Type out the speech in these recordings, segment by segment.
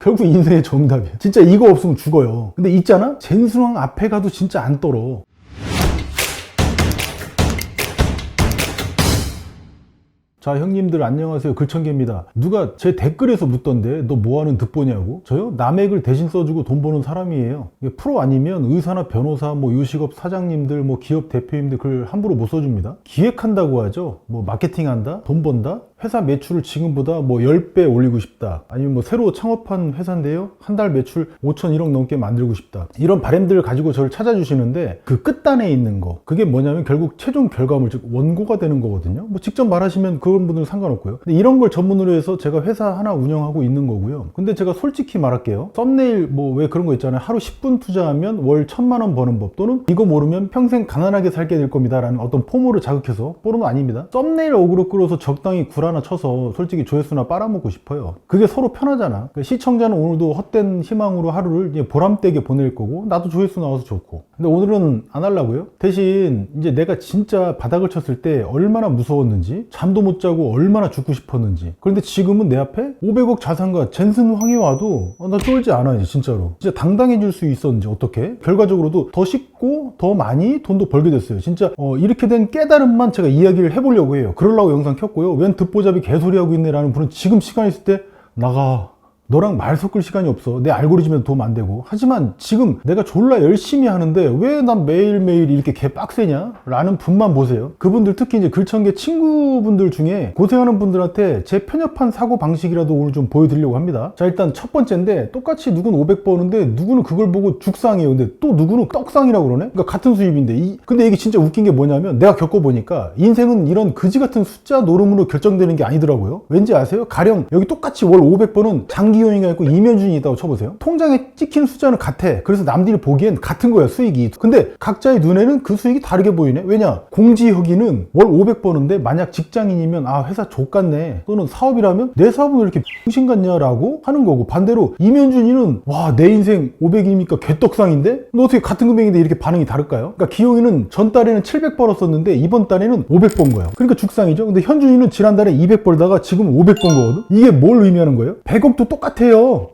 결국 인생의 정답이야. 진짜 이거 없으면 죽어요. 근데 있잖아? 젠순왕 앞에 가도 진짜 안 떨어. 자, 형님들 안녕하세요. 글청개입니다. 누가 제 댓글에서 묻던데 너 뭐하는 득보냐고? 저요? 남의 글 대신 써주고 돈 버는 사람이에요. 프로 아니면 의사나 변호사, 뭐 요식업 사장님들, 뭐 기업 대표님들 글 함부로 못 써줍니다. 기획한다고 하죠. 뭐 마케팅한다? 돈 번다? 회사 매출을 지금보다 뭐 10배 올리고 싶다. 아니면 뭐 새로 창업한 회사인데요. 한 달 매출 5천 1억 넘게 만들고 싶다. 이런 바람들을 가지고 저를 찾아주시는데 그 끝단에 있는 거. 그게 뭐냐면 결국 최종 결과물, 즉 원고가 되는 거거든요. 뭐 직접 말하시면 그런 분들은 상관없고요. 근데 이런 걸 전문으로 해서 제가 회사 하나 운영하고 있는 거고요. 근데 제가 솔직히 말할게요. 썸네일 뭐 왜 그런 거 있잖아요. 하루 10분 투자하면 월 1,000만 원 버는 법, 또는 이거 모르면 평생 가난하게 살게 될 겁니다 라는 어떤 포모를 자극해서 보는 거 아닙니다. 썸네일 어그로 끌어서 적당히 하나 쳐서 솔직히 조회수나 빨아먹고 싶어요. 그게 서로 편하잖아. 그러니까 시청자는 오늘도 헛된 희망으로 하루를 이제 보람되게 보낼 거고, 나도 조회수 나와서 좋고. 근데 오늘은 안 하려고요. 대신 이제 내가 진짜 바닥을 쳤을 때 얼마나 무서웠는지, 잠도 못 자고 얼마나 죽고 싶었는지. 그런데 지금은 내 앞에 500억 자산가 젠슨황이 와도 나 쫄지 않아. 이제 진짜로 진짜 당당해질 수 있었는지, 어떻게 결과적으로도 더 쉽고 더 많이 돈도 벌게 됐어요. 진짜 이렇게 된 깨달음만 제가 이야기를 해보려고 해요. 그러려고 영상 켰고요. 웬 듣보잡이 개소리하고 있네 라는 분은 지금 시간 있을 때 나가. 너랑 말 섞을 시간이 없어. 내 알고리즘에도 도움 안 되고. 하지만 지금 내가 졸라 열심히 하는데 왜 난 매일매일 이렇게 개 빡세냐? 라는 분만 보세요. 그분들, 특히 이제 글청개 친구분들 중에 고생하는 분들한테 제 편협한 사고 방식이라도 오늘 좀 보여드리려고 합니다. 자, 일단 첫 번째인데, 똑같이 누구는 500 버는데 누구는 그걸 보고 죽상이에요. 근데 또 누구는 떡상이라고 그러네? 그러니까 같은 수입인데. 근데 이게 진짜 웃긴 게 뭐냐면, 내가 겪어보니까 인생은 이런 그지 같은 숫자 노름으로 결정되는 게 아니더라고요. 왠지 아세요? 가령 여기 똑같이 월 500 버는 장기 기용이가 있고 이면준이 있다고 쳐보세요. 통장에 찍힌 숫자는 같아. 그래서 남들이 보기엔 같은 거야, 수익이. 근데 각자의 눈에는 그 수익이 다르게 보이네. 왜냐? 공지혁이는 월 500 버는데 만약 직장인이면 아, 회사 족같네, 또는 사업이라면 내 사업은 왜 이렇게 병신 같냐라고 하는 거고, 반대로 이면준이는 와, 내 인생 500이니까 개떡상인데? 너 어떻게 같은 금액인데 이렇게 반응이 다를까요? 그러니까 기용이는 전 달에는 700 벌었었는데 이번 달에는 500 번 거예요. 그러니까 죽상이죠. 근데 현준이는 지난달에 200 벌다가 지금 500 번 거거든. 이게 뭘 의미하는 거예요? 100억도 똑같아.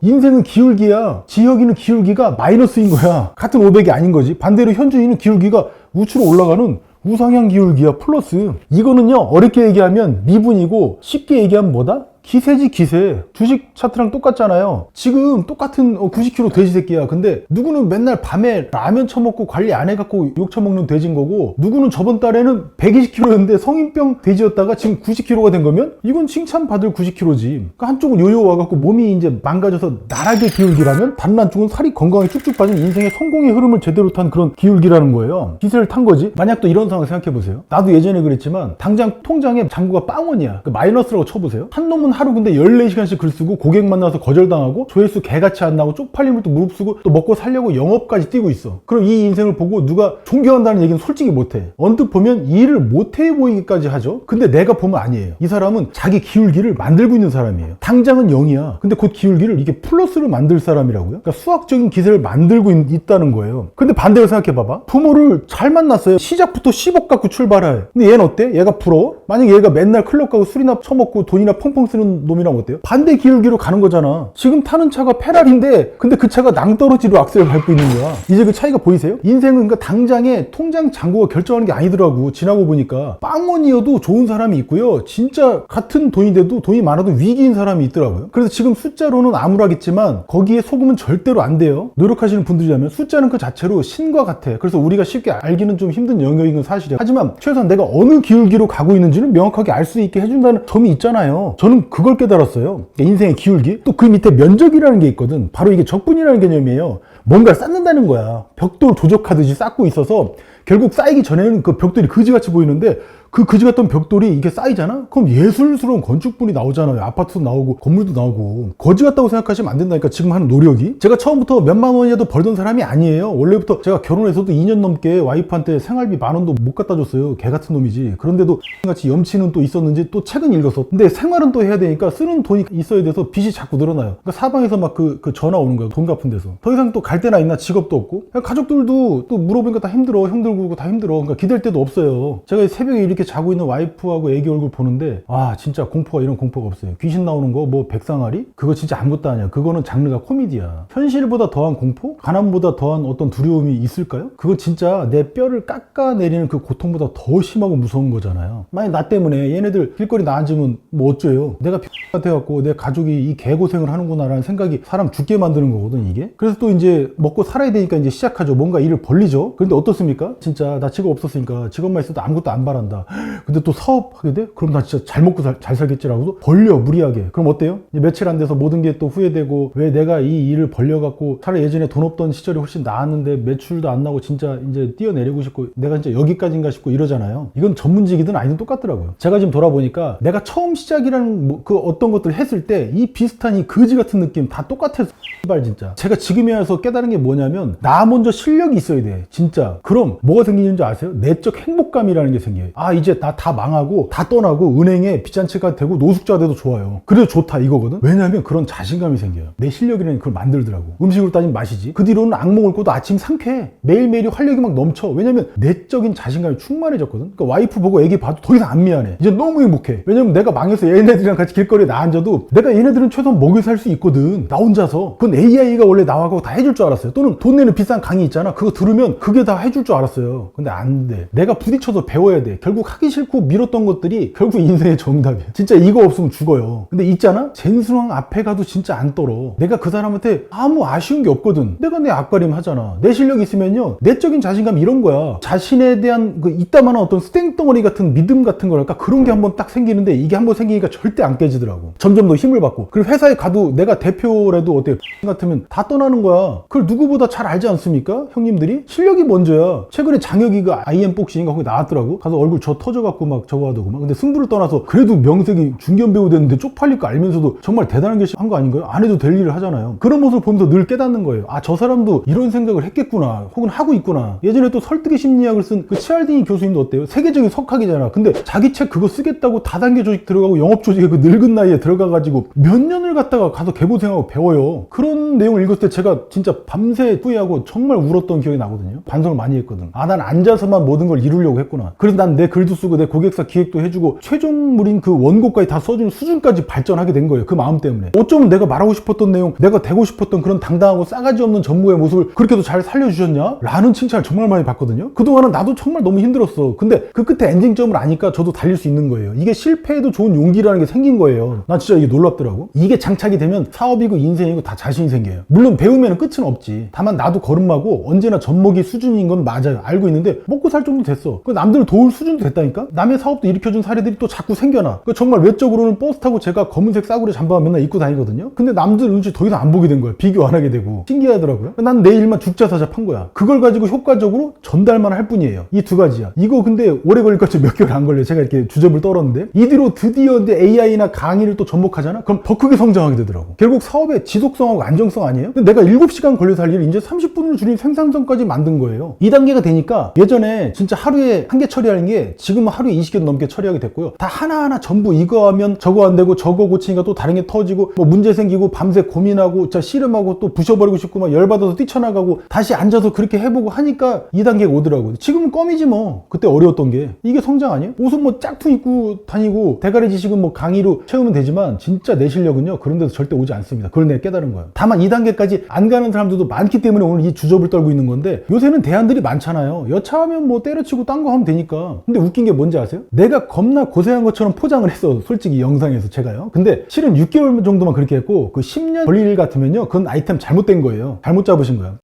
인생은 기울기야. 지혁이는 기울기가 마이너스인 거야. 같은 500이 아닌 거지. 반대로 현준이는 기울기가 우측으로 올라가는 우상향 기울기야, 플러스. 이거는요, 어렵게 얘기하면 미분이고, 쉽게 얘기하면 뭐다? 기세지, 기세. 주식 차트랑 똑같잖아요. 지금 똑같은 90kg 돼지 새끼야. 근데 누구는 맨날 밤에 라면 처먹고 관리 안 해갖고 욕 처먹는 돼지인 거고, 누구는 저번 달에는 120kg였는데 성인병 돼지였다가 지금 90kg가 된 거면 이건 칭찬받을 90kg지. 그러니까 한쪽은 요요 와갖고 몸이 이제 망가져서 나락의 기울기라면, 다른 한쪽은 살이 건강하게 쭉쭉 빠진 인생의 성공의 흐름을 제대로 탄 그런 기울기라는 거예요. 기세를 탄 거지. 만약 또 이런 상황 생각해보세요. 나도 예전에 그랬지만 당장 통장에 잔고가 빵원이야. 그러니까 마이너스라고 쳐보세요. 한 놈은 하루 근데 14시간씩 글 쓰고 고객 만나서 거절당하고 조회수 개같이 안 나고 쪽팔림을 또 무릅쓰고 또 먹고 살려고 영업까지 뛰고 있어. 그럼 이 인생을 보고 누가 존경한다는 얘기는 솔직히 못해. 언뜻 보면 이 일을 못해 보이기까지 하죠. 근데 내가 보면 아니에요. 이 사람은 자기 기울기를 만들고 있는 사람이에요. 당장은 0이야. 근데 곧 기울기를 이게 플러스로 만들 사람이라고요. 그러니까 수학적인 기세를 만들고 있다는 거예요. 근데 반대로 생각해봐봐. 부모를 잘 만났어요. 시작부터 10억 갖고 출발해. 근데 얘는 어때? 얘가 부러워? 만약 얘가 맨날 클럽 가고 술이나 처먹고 돈이나 펑펑 쓰는 놈이랑 어때요? 반대 기울기로 가는 거잖아. 지금 타는 차가 페라리인데 근데 그 차가 낭떠러지로 악셀을 밟고 있는 거야. 이제 그 차이가 보이세요? 인생은 그러니까 당장에 통장 잔고가 결정하는 게 아니더라고. 지나고 보니까 빵원이어도 좋은 사람이 있고요, 진짜 같은 돈인데도 돈이 많아도 위기인 사람이 있더라고요. 그래서 지금 숫자로는 암울하겠지만 거기에 속으면 절대로 안 돼요. 노력하시는 분들이라면 숫자는 그 자체로 신과 같아. 그래서 우리가 쉽게 알기는 좀 힘든 영역인 건 사실이야. 하지만 최소한 내가 어느 기울기로 가고 있는지는 명확하게 알 수 있게 해준다는 점이 있잖아요. 저는 그걸 깨달았어요. 인생의 기울기. 또 그 밑에 면적이라는 게 있거든. 바로 이게 적분이라는 개념이에요. 뭔가를 쌓는다는 거야. 벽돌 조적하듯이 쌓고 있어서 결국 쌓이기 전에는 그 벽돌이 그지같이 보이는데, 그 그지 같던 벽돌이 이게 쌓이잖아? 그럼 예술스러운 건축분이 나오잖아요. 아파트도 나오고 건물도 나오고. 거지 같다고 생각하시면 안 된다니까, 지금 하는 노력이. 제가 처음부터 몇만 원이라도 벌던 사람이 아니에요. 원래부터 제가 결혼해서도 2년 넘게 와이프한테 생활비 10,000원도 못 갖다 줬어요. 개 같은 놈이지. 그런데도 같이 염치는 또 있었는지 또 책은 읽어서. 근데 생활은 또 해야 되니까 쓰는 돈이 있어야 돼서 빚이 자꾸 늘어나요. 그러니까 사방에서 막 그 전화 오는 거예요. 돈 갚은 데서. 더 이상 또 갈 데나 있나, 직업도 없고. 가족들도 또 물어보니까 다 힘들어. 형들 구고 다 힘들어. 그러니까 기댈 데도 없어요. 제가 새벽에 이렇게 자고 있는 와이프하고 애기 얼굴 보는데 아 진짜 공포가 이런 공포가 없어요. 귀신 나오는 거 뭐 백상아리? 그거 진짜 아무것도 아니야. 그거는 장르가 코미디야. 현실보다 더한 공포? 가난보다 더한 어떤 두려움이 있을까요? 그거 진짜 내 뼈를 깎아내리는 그 고통보다 더 심하고 무서운 거잖아요. 만약 나 때문에 얘네들 길거리 나앉으면 뭐 어째요? 내가 X가 돼갖고 내 가족이 이 개고생을 하는구나 라는 생각이 사람 죽게 만드는 거거든 이게. 그래서 또 이제 먹고 살아야 되니까 이제 시작하죠. 뭔가 일을 벌리죠. 그런데 어떻습니까? 진짜 나 직업 없었으니까 직업만 있어도 아무것도 안 바란다. 근데 또 사업하게 돼? 그럼 나 진짜 잘 먹고 잘 살겠지라고 벌려 무리하게. 그럼 어때요? 며칠 안 돼서 모든 게 또 후회되고 왜 내가 이 일을 벌려갖고 차라리 예전에 돈 없던 시절이 훨씬 나았는데 매출도 안 나고 진짜 이제 뛰어내리고 싶고 내가 진짜 여기까지인가 싶고 이러잖아요. 이건 전문직이든 아니든 똑같더라고요. 제가 지금 돌아보니까 내가 처음 시작이라는 그 어떤 것들을 했을 때 이 비슷한 이 거지 같은 느낌 다 똑같아서 발 진짜 제가 지금에 와서 깨달은 게 뭐냐면 나 먼저 실력이 있어야 돼 진짜. 그럼 뭐가 생기는 줄 아세요? 내적 행복감이라는 게 생겨요. 아 이제 나 다 망하고 다 떠나고 은행에 빚잔치가 되고 노숙자 돼도 좋아요. 그래도 좋다 이거거든. 왜냐면 그런 자신감이 생겨요. 내 실력이라는 그걸 만들더라고. 음식으로 따지면 맛이지. 그 뒤로는 악몽을 꿔도 아침 상쾌해. 매일매일이 활력이 막 넘쳐. 왜냐면 내적인 자신감이 충만해졌거든. 그러니까 와이프 보고 애기 봐도 더 이상 안 미안해. 이제 너무 행복해. 왜냐면 내가 망해서 얘네들이랑 같이 길거리에 나앉아도 내가 얘네들은 최소한 먹여 살 수 있거든. 나 혼자서. 그건 AI가 원래 나와서 다 해줄 줄 알았어요. 또는 돈 내는 비싼 강의 있잖아. 그거 들으면 그게 다 해줄 줄 알았어요. 근데 안 돼. 내가 부딪혀서 배워야 돼. 결국 하기 싫고 미뤘던 것들이 결국 인생의 정답이야. 진짜 이거 없으면 죽어요. 근데 있잖아? 젠수랑 앞에 가도 진짜 안 떨어. 내가 그 사람한테 아무 아쉬운 게 없거든. 내가 내 앞가림 하잖아. 내 실력이 있으면요. 내적인 자신감 이런 거야. 자신에 대한 그 이따만한 어떤 스탱덩어리 같은 믿음 같은 거랄까? 그런 게 한번 딱 생기는데 이게 한번 생기니까 절대 안 깨지더라고. 점점 더 힘을 받고. 그리고 회사에 가도 내가 대표라도 어때요? 같으면 다 떠나는 거야. 그걸 누구보다 잘 알지 않습니까? 형님들이? 실력이 먼저야. 최근에 장혁이가 IM복싱인가 거기 나왔더라고. 가서 얼굴 저 터져갖고 막 저거 하더고 막. 근데 승부를 떠나서 그래도 명색이 중견 배우 됐는데 쪽팔릴 거 알면서도 정말 대단한 게 한 거 아닌가요? 안 해도 될 일을 하잖아요. 그런 모습을 보면서 늘 깨닫는 거예요. 아, 저 사람도 이런 생각을 했겠구나. 혹은 하고 있구나. 예전에 또 설득의 심리학을 쓴 그 치알딩이 교수님도 어때요? 세계적인 석학이잖아. 근데 자기 책 그거 쓰겠다고 다단계 조직 들어가고 영업 조직에 그 늙은 나이에 들어가가지고 몇 년을 갔다가 가서 개고생하고 배워요. 그런 내용을 읽었을 때 제가 진짜 밤새 후회하고 정말 울었던 기억이 나거든요. 반성을 많이 했거든. 아, 난 앉아서만 모든 걸 이루려고 했구나. 그래서 난 내 글도 쓰고 내 고객사 기획도 해주고 최종물인 그 원고까지 다 써주는 수준까지 발전하게 된 거예요. 그 마음 때문에. 어쩌면 내가 말하고 싶었던 내용, 내가 되고 싶었던 그런 당당하고 싸가지 없는 전무의 모습을 그렇게도 잘 살려주셨냐? 라는 칭찬을 정말 많이 받거든요. 그동안은 나도 정말 너무 힘들었어. 근데 그 끝에 엔딩점을 아니까 저도 달릴 수 있는 거예요. 이게 실패해도 좋은 용기라는 게 생긴 거예요. 난 진짜 이게 놀랍더라고. 이게 장착이 되면 사업이고 인생이고 다 자신이 생겨요. 물론 배우면 끝은 없지. 다만 나도 걸음마고 언제나 젖먹이 수준인 건 맞아요. 알고 있는데 먹고 살 정도 됐어. 남들을 도울 수준도 됐다니까? 남의 사업도 일으켜준 사례들이 또 자꾸 생겨나. 정말 외적으로는 버스 타고 제가 검은색 싸구려 잠바 맨날 입고 다니거든요. 근데 남들 눈치 더 이상 안 보게 된 거야. 비교 안 하게 되고. 신기하더라고요. 난 내 일만 죽자사자한 거야. 그걸 가지고 효과적으로 전달만 할 뿐이에요. 이 두 가지야. 이거 근데 오래 걸릴 것 같지 몇 개월 안 걸려요. 제가 이렇게 주접을 떨었는데. 이 뒤로 드디어 이제 AI나 강의를 또 접목하잖아? 그럼 더 크게 성장하게 되더라고. 결국 사업의 지속성하고 안정성 아니에요? 근데 내가 7시간 걸려서 할 일을 이제 30분을 줄인 생산성까지 만든 거예요. 2단계가 되니까 예전에 진짜 하루에 한 개 처리하는 게 지금은 하루에 20개 넘게 처리하게 됐고요. 다 하나하나 전부 이거 하면 저거 안 되고 저거 고치니까 또 다른 게 터지고 뭐 문제 생기고 밤새 고민하고 진짜 씨름하고 또 부셔버리고 싶고 막 열받아서 뛰쳐나가고 다시 앉아서 그렇게 해보고 하니까 2단계가 오더라고요. 지금은 껌이지 뭐. 그때 어려웠던 게. 이게 성장 아니에요? 옷은 뭐 짝퉁 입고 다니고 대가리 지식은 뭐 강의로 채우면 되지만 진짜 내 실력은요 그런 데서 절대 오지 않습니다. 그걸 내가 깨달은 거예요. 다만 2단계까지 안 가는 사람들도 많기 때문에 오늘 이 주접을 떨고 있는 건데 요새는 대안들이 많잖아요. 여차하면 뭐 때려치고 딴 거 하면 되니까. 근데 웃긴 게 뭔지 아세요? 내가 겁나 고생한 것처럼 포장을 했어. 솔직히 영상에서 제가요. 근데 실은 6개월 정도만 그렇게 했고 그 10년 걸릴 일 같으면요 그건 아이템 잘못된 거예요. 잘못 잡으신 거예요.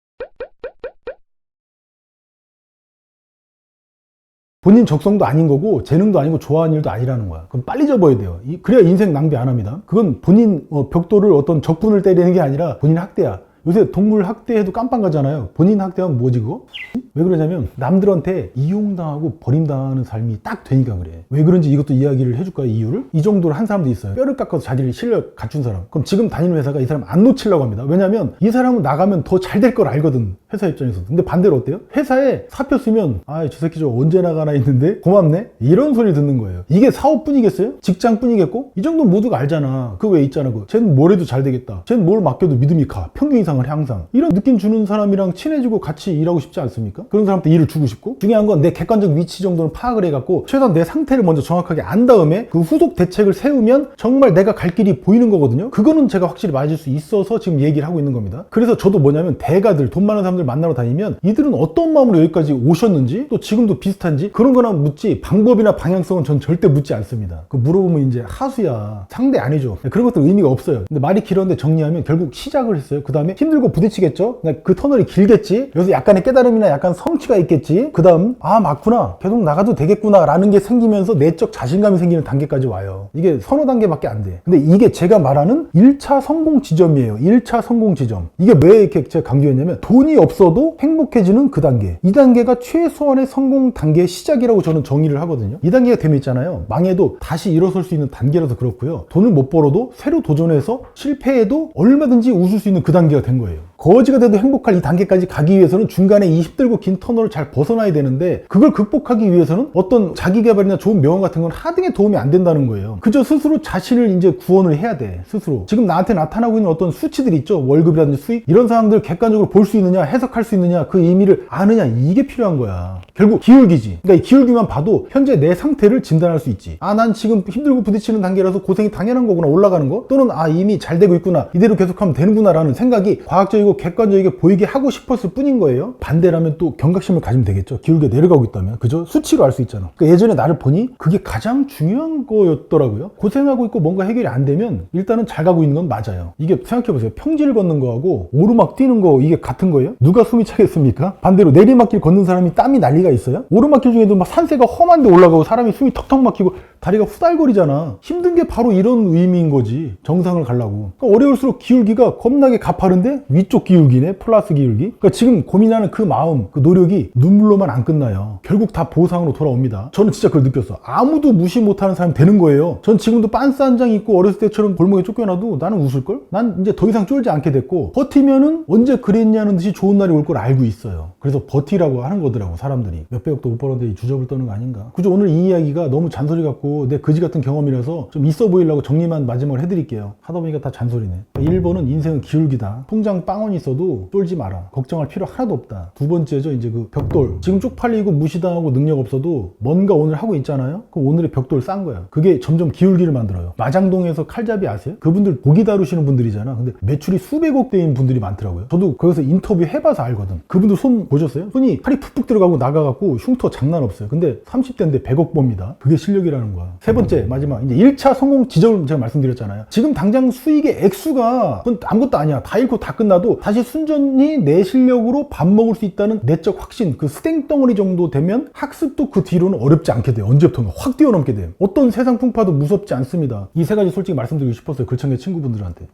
본인 적성도 아닌 거고 재능도 아니고 좋아하는 일도 아니라는 거야. 그럼 빨리 접어야 돼요. 그래야 인생 낭비 안 합니다. 그건 본인 벽돌을 어떤 적분을 때리는 게 아니라 본인 학대야. 요새 동물 학대해도 깜빵 가잖아요. 본인 학대하면 뭐지 그거? 왜 그러냐면 남들한테 이용당하고 버림당하는 삶이 딱 되니까 그래. 왜 그런지 이것도 이야기를 해줄까요? 이유를? 이 정도로 한 사람도 있어요. 뼈를 깎아서 자기를 실력 갖춘 사람. 그럼 지금 다니는 회사가 이 사람 안 놓치려고 합니다. 왜냐면 이 사람은 나가면 더 잘 될 걸 알거든. 회사 입장에서도. 근데 반대로 어때요? 회사에 사표 쓰면 아, 저 새끼 저 언제 나가나 했는데 고맙네? 이런 소리 듣는 거예요. 이게 사업뿐이겠어요? 직장뿐이겠고? 이 정도는 모두가 알잖아. 그 왜 있잖아. 쟤는 뭘 해도 잘 되겠다. 쟤는 뭘 맡겨도 믿음이 가. 평균 이상 항상 이런 느낌 주는 사람이랑 친해지고 같이 일하고 싶지 않습니까? 그런 사람한테 일을 주고 싶고, 중요한 건 내 객관적 위치 정도는 파악을 해갖고 최소한 내 상태를 먼저 정확하게 안 다음에 그 후속 대책을 세우면 정말 내가 갈 길이 보이는 거거든요. 그거는 제가 확실히 맞을 수 있어서 지금 얘기를 하고 있는 겁니다. 그래서 저도 뭐냐면, 대가들, 돈 많은 사람들 만나러 다니면 이들은 어떤 마음으로 여기까지 오셨는지, 또 지금도 비슷한지 그런 거나 묻지, 방법이나 방향성은 전 절대 묻지 않습니다. 그 물어보면 이제 하수야, 상대 아니죠. 그런 것들 의미가 없어요. 근데 말이 길었는데 정리하면 결국 시작을 했어요. 그 다음에 힘들고 부딪히겠죠. 그 터널이 길겠지. 여기서 약간의 깨달음이나 약간 성취가 있겠지. 그 다음 아 맞구나, 계속 나가도 되겠구나 라는 게 생기면서 내적 자신감이 생기는 단계까지 와요. 이게 서너 단계밖에 안 돼. 근데 이게 제가 말하는 1차 성공 지점이에요. 1차 성공 지점. 이게 왜 이렇게 제가 강조했냐면, 돈이 없어도 행복해지는 그 단계, 이 단계가 최소한의 성공 단계의 시작이라고 저는 정의를 하거든요. 이 단계가 되면 있잖아요, 망해도 다시 일어설 수 있는 단계라서 그렇고요, 돈을 못 벌어도 새로 도전해서 실패해도 얼마든지 웃을 수 있는 그 단계가 된 거예요. 거지가 돼도 행복할 이 단계까지 가기 위해서는 중간에 이 힘들고 긴 터널을 잘 벗어나야 되는데, 그걸 극복하기 위해서는 어떤 자기개발이나 좋은 명언 같은 건 하등에 도움이 안 된다는 거예요. 그저 스스로 자신을 이제 구원을 해야 돼. 스스로 지금 나한테 나타나고 있는 어떤 수치들 있죠, 월급이라든지 수익, 이런 상황들 객관적으로 볼 수 있느냐, 해석할 수 있느냐, 그 의미를 아느냐, 이게 필요한 거야. 결국 기울기지. 그러니까 이 기울기만 봐도 현재 내 상태를 진단할 수 있지. 아, 난 지금 힘들고 부딪히는 단계라서 고생이 당연한 거구나, 올라가는 거. 또는 아, 이미 잘 되고 있구나, 이대로 계속하면 되는구나 라는 생각이 과학적이고 객관적이게 보이게 하고 싶었을 뿐인 거예요. 반대라면 또 경각심을 가지면 되겠죠. 기울기가 내려가고 있다면. 그죠? 수치로 알 수 있잖아. 그러니까 예전에 나를 보니 그게 가장 중요한 거였더라고요. 고생하고 있고 뭔가 해결이 안 되면 일단은 잘 가고 있는 건 맞아요. 이게 생각해보세요. 평지를 걷는 거하고 오르막 뛰는 거, 이게 같은 거예요? 누가 숨이 차겠습니까? 반대로 내리막길 걷는 사람이 땀이 난리가 있어요? 오르막길 중에도 막 산세가 험한데 올라가고 사람이 숨이 턱턱 막히고 다리가 후달거리잖아. 힘든 게 바로 이런 의미인 거지. 정상을 가려고. 그러니까 어려울수록 기울기가 겁나게 가파른데 위쪽 기울기네, 플러스 기울기. 그러니까 지금 고민하는 그 마음, 그 노력이 눈물로만 안 끝나요. 결국 다 보상으로 돌아옵니다. 저는 진짜 그걸 느꼈어. 아무도 무시 못하는 사람이 되는 거예요. 전 지금도 빤스 한 장 입고 어렸을 때처럼 골목에 쫓겨나도 나는 웃을걸? 난 이제 더 이상 쫄지 않게 됐고, 버티면은 언제 그랬냐는 듯이 좋은 날이 올 걸 알고 있어요. 그래서 버티라고 하는 거더라고, 사람들이. 몇백억도 못 벌었는데 주접을 떠는 거 아닌가. 그죠? 오늘 이 이야기가 너무 잔소리 같고 내 거지 같은 경험이라서 좀 있어 보이려고 정리만 마지막으로 해드릴게요. 하다 보니까 다 잔소리네. 1번은 인생은 기울기다. 통장 빵원이 있어도 쫄지 마라. 걱정할 필요 하나도 없다. 두 번째죠, 이제 그 벽돌. 지금 쪽팔리고 무시당하고 능력 없어도 뭔가 오늘 하고 있잖아요. 그럼 오늘의 벽돌 싼 거야. 그게 점점 기울기를 만들어요. 마장동에서 칼잡이 아세요? 그분들 고기 다루시는 분들이잖아. 근데 매출이 수백억 대인 분들이 많더라고요. 저도 거기서 인터뷰 해봐서 알거든. 그분들 손 보셨어요? 손이 팔이 푹푹 들어가고 나가갖고 흉터 장난 없어요. 근데 30대인데 100억 법니다. 그게 실력이라는 거야. 세 번째, 마지막, 이제 1차 성공 지점을 제가 말씀드렸잖아요. 지금 당장 수익의 액수가 그건 아무것도 아니야. 다 잃고 다 끝나도 다시 순전히 내 실력으로 밥 먹을 수 있다는 내적 확신, 그 스탱덩어리 정도 되면 학습도 그 뒤로는 어렵지 않게 돼요. 언제부턴가 확 뛰어넘게 돼요. 어떤 세상 풍파도 무섭지 않습니다. 이 세 가지 솔직히 말씀드리고 싶었어요. 글청계 친구분들한테.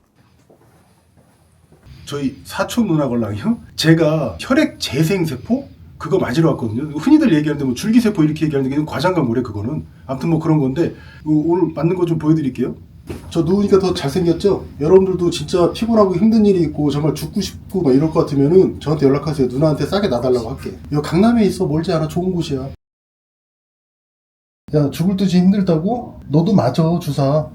저희 사촌 누나 걸랑이요? 제가 혈액 재생세포? 그거 맞으러 왔거든요. 흔히들 얘기하는데 뭐 줄기세포 이렇게 얘기하는데 그냥 과장과 뭐래 그거는. 아무튼 뭐 그런 건데 오늘 맞는 거 좀 보여드릴게요. 저 누우니까 더 잘생겼죠? 여러분들도 진짜 피곤하고 힘든 일이 있고 정말 죽고 싶고 막 이럴 것 같으면은 저한테 연락하세요. 누나한테 싸게 놔달라고 할게. 여기 강남에 있어. 멀지 않아. 좋은 곳이야. 야, 죽을 듯이 힘들다고? 너도 맞아, 주사.